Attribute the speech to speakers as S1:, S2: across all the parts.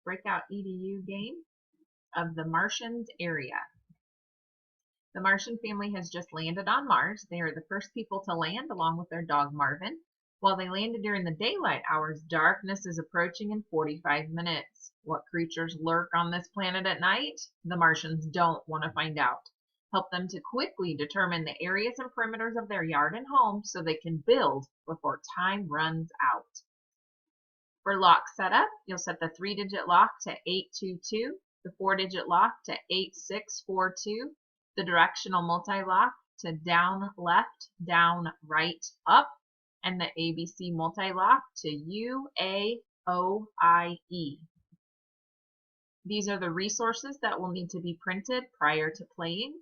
S1: breakout EDU game of the Martians area. The Martian family has just landed on Mars. They are the first people to land along with their dog Marvin. While they landed during the daylight hours, darkness is approaching in 45 minutes. What creatures lurk on this planet at night? The Martians don't want to find out. Help them to quickly determine the areas and perimeters of their yard and home so they can build before time runs out. For lock setup, you'll set the 3-digit lock to 822, the 4-digit lock to 8642, the directional multi-lock to down, left, down, right, up, and the ABC multi-lock to UAOIE. These are the resources that will need to be printed prior to playing.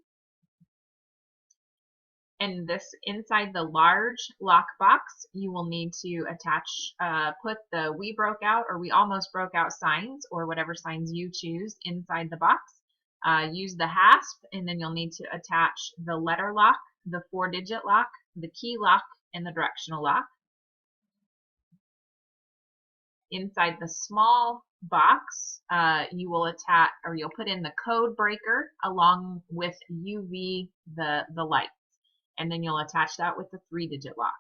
S1: And this, inside the large lock box, you will need to attach, put the "we broke out" or "we almost broke out" signs, or whatever signs you choose, inside the box. Use the hasp, and then you'll need to attach the letter lock, the 4-digit lock, the key lock, and the directional lock. Inside the small box, you will attach, or you'll put in the code breaker along with UV, the light. And then you'll attach that with the 3-digit lock.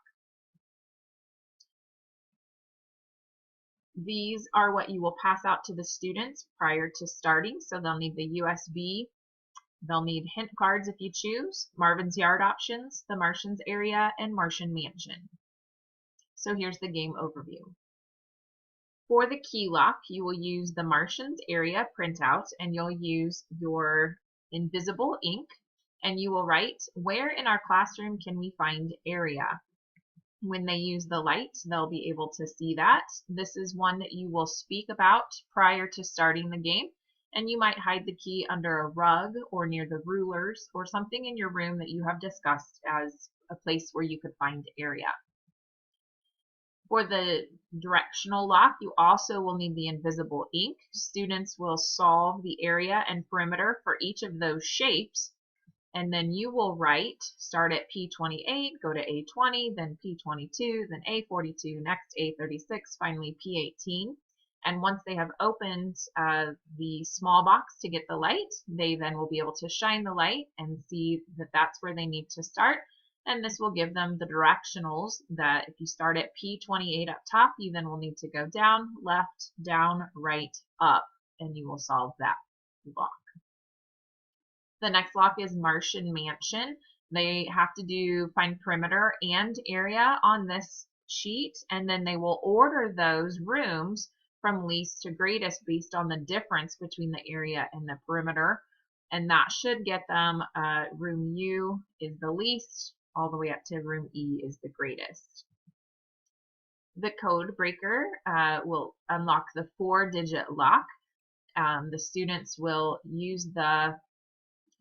S1: These are what you will pass out to the students prior to starting. So they'll need the USB, they'll need hint cards if you choose, Marvin's Yard options, the Martians area, and Martian Mansion. So here's the game overview. For the key lock, you will use the Martians area printout, and you'll use your invisible ink, and you will write, "Where in our classroom can we find area?" When they use the light, they'll be able to see that. This is one that you will speak about prior to starting the game, and you might hide the key under a rug or near the rulers or something in your room that you have discussed as a place where you could find area. For the directional lock, you also will need the invisible ink. Students will solve the area and perimeter for each of those shapes, and then you will write, start at P28, go to A20, then P22, then A42, next A36, finally P18. And once they have opened the small box to get the light, they then will be able to shine the light and see that that's where they need to start. And this will give them the directionals that if you start at P28 up top, you then will need to go down, left, down, right, up, and you will solve that block. The next lock is Martian Mansion. They have to find perimeter and area on this sheet, and then they will order those rooms from least to greatest based on the difference between the area and the perimeter. And that should get them room U is the least, all the way up to room E is the greatest. The code breaker will unlock the 4-digit lock. The students will use the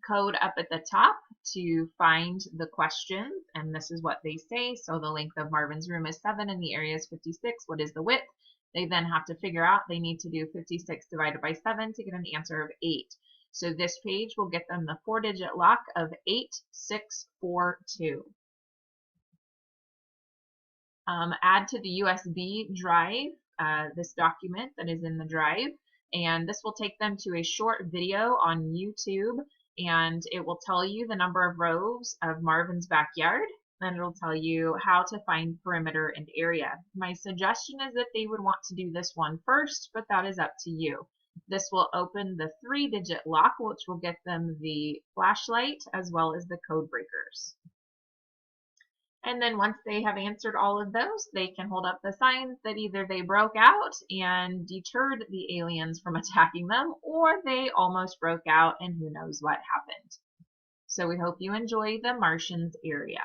S1: code up at the top to find the questions, and this is what they say. So the length of Marvin's room is 7 and the area is 56. What is the width? They then have to figure out they need to do 56 divided by 7 to get an answer of 8. So this page will get them the 4-digit lock of 8642. Add to the USB drive this document that is in the drive, and this will take them to a short video on YouTube, and it will tell you the number of rows of Marvin's backyard, and it'll tell you how to find perimeter and area. My suggestion is that they would want to do this one first, but that is up to you. This will open the 3-digit lock, which will get them the flashlight as well as the code breakers. And then once they have answered all of those, they can hold up the signs that either they broke out and deterred the aliens from attacking them, or they almost broke out and who knows what happened. So we hope you enjoy the Martians area.